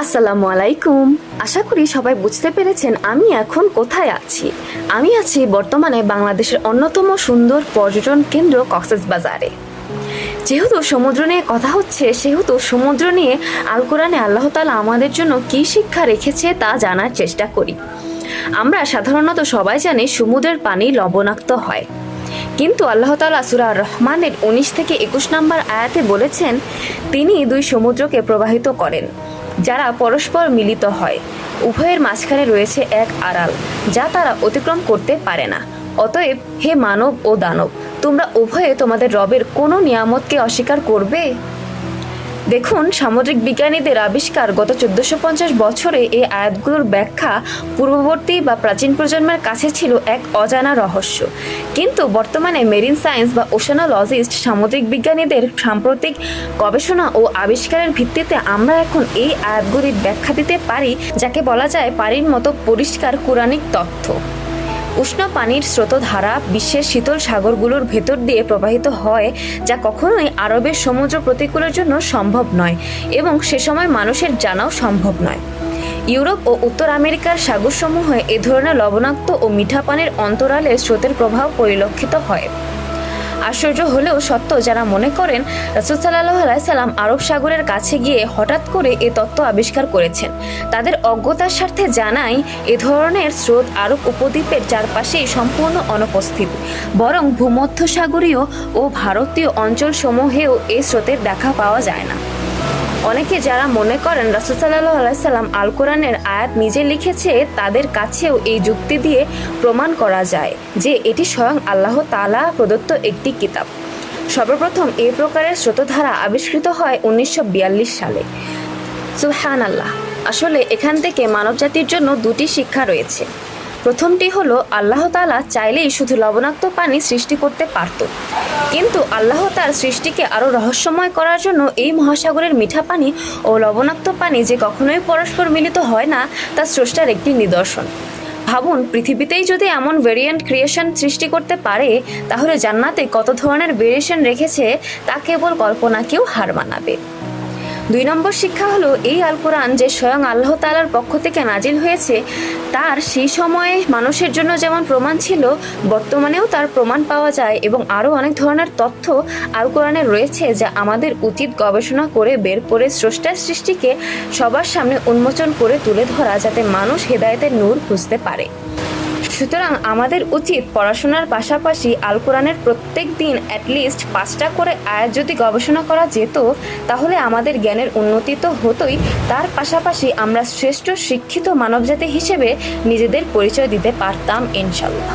আসসালামু আলাইকুম। আশা করি সবাই বুঝতে পেরেছেন আমি এখন কোথায় আছি। আমি আছি বর্তমানে বাংলাদেশের অন্যতম সুন্দর পর্যটন কেন্দ্র কক্সবাজারে। যেহেতু সমুদ্র নিয়ে কথা হচ্ছে, সেহেতু সমুদ্র নিয়ে আল কোরআনে আল্লাহ তাআলা আমাদের জন্য কী শিক্ষা রেখেছে তা জানার চেষ্টা করি। আমরা সাধারণত সবাই জানি সমুদ্রের পানি লবণাক্ত হয়, কিন্তু আল্লাহ তাআলা সূরা রহমানের 19 থেকে 21 নম্বর আয়াতে বলেছেন, তিনি দুই সমুদ্রকে প্রবাহিত করেন যারা পরস্পর মিলিত হয়। উভয়ের মাঝখানে রয়েছে এক আড়াল যা তারা অতিক্রম করতে পারে না। অতএব হে মানব ও দানব, তোমরা উভয়ে তোমাদের রবের কোনো নিয়ামতকে অস্বীকার করবে? দেখুন, সামুদ্রিক বিজ্ঞানীদের আবিষ্কার গত 1450 বছরে এই আয়াতগুলোর ব্যাখ্যা পূর্ববর্তী বা প্রাচীন প্রজন্মের কাছে ছিল এক অজানা রহস্য। কিন্তু বর্তমানে মেরিন সায়েন্স বা ওশানোলজিস্ট সামুদ্রিক বিজ্ঞানীদের সাম্প্রতিক গবেষণা ও আবিষ্কারের ভিত্তিতে আমরা এখন এই আয়াতগুলির ব্যাখ্যা দিতে পারি, যাকে বলা যায় পানির মতো পরিষ্কার কুরআনিক তথ্য। উষ্ণ পানির স্রোতধারা বিশ্বের শীতল সাগরগুলোর ভেতর দিয়ে প্রবাহিত হয়, যা কখনোই আরবের সমুদ্র প্রতিকূলের জন্য সম্ভব নয় এবং সে সময় মানুষের জানাও সম্ভব নয়। ইউরোপ ও উত্তর আমেরিকার সাগরসমূহে এ ধরনের লবণাক্ত ও মিঠা পানির অন্তরালে স্রোতের প্রভাব পরিলক্ষিত হয়। আশ্চর্য হলেও সত্য, যারা মনে করেন রাসূল সাল্লাল্লাহু আলাইহি সাল্লাম আরব সাগরের কাছে গিয়ে হঠাৎ করে এ তত্ত্ব আবিষ্কার করেছেন, তাদের অজ্ঞতার স্বার্থে জানাই, এ ধরনের স্রোত আরব উপদ্বীপের চারপাশেই সম্পূর্ণ অনুপস্থিত, বরং ভূমধ্যসাগরীয় ও ভারতীয় অঞ্চলসমূহেও এই স্রোতের দেখা পাওয়া যায় না। অনেকে যারা মনে করেন রাসূল সাল্লাল্লাহু আলাইহি সাল্লাম আল কোরআনের আয়াত নিজে লিখেছে, তাদের কাছেও এই যুক্তি দিয়ে প্রমাণ করা যায় যে এটি স্বয়ং আল্লাহ তাআলা প্রদত্ত একটি কিতাব। সর্বপ্রথম এই প্রকারের স্রোতধারা আবিষ্কৃত হয় 1942 সালে। সুবহানাল্লাহ। আসলে এখান থেকে মানবজাতির জন্য দুটি শিক্ষা রয়েছে। প্রথমটি হলো, আল্লাহ তাআলা চাইলেই শুধু লবণাক্ত পানি সৃষ্টি করতে পারত, কিন্তু আল্লাহ তার সৃষ্টিকে আরও রহস্যময় করার জন্য এই মহাসাগরের মিঠা পানি ও লবণাক্ত পানি যে কখনোই পরস্পর মিলিত হয় না, তা স্রষ্টার একটি নিদর্শন। ভাবুন, পৃথিবীতেই যদি এমন ভেরিয়েন্ট ক্রিয়েশন সৃষ্টি করতে পারে, তাহলে জান্নাতে কত ধরনের ভেরিয়েশন রেখেছে তা কেবল কল্পনাকেও হার মানাবে। 2 নম্বর শিক্ষা হলো, এই আল কোরআন যে স্বয়ং আল্লাহ তাআলার পক্ষ থেকে নাজিল হয়েছে, তার সেই সময়ে মানুষের জন্য যেমন প্রমাণ ছিল, বর্তমানেও তার প্রমাণ পাওয়া যায় এবং আরও অনেক ধরনের তথ্য আল কোরআনে রয়েছে, যা আমাদের উচিত গবেষণা করে বের করে স্রষ্টার সৃষ্টিকে সবার সামনে উন্মোচন করে তুলে ধরা, যাতে মানুষ হেদায়েতের নূর খুঁজতে পারে। সুতরাং আমাদের উচিত পড়াশোনার পাশাপাশি আল কোরআনের প্রত্যেক দিন অ্যাটলিস্ট 5টা করে আয়াত যদি গবেষণা করা যেত, তাহলে আমাদের জ্ঞানের উন্নতি তো হতোই, তার পাশাপাশি আমরা শ্রেষ্ঠ শিক্ষিত মানবজাতি হিসেবে নিজেদের পরিচয় দিতে পারতাম ইনশাআল্লাহ।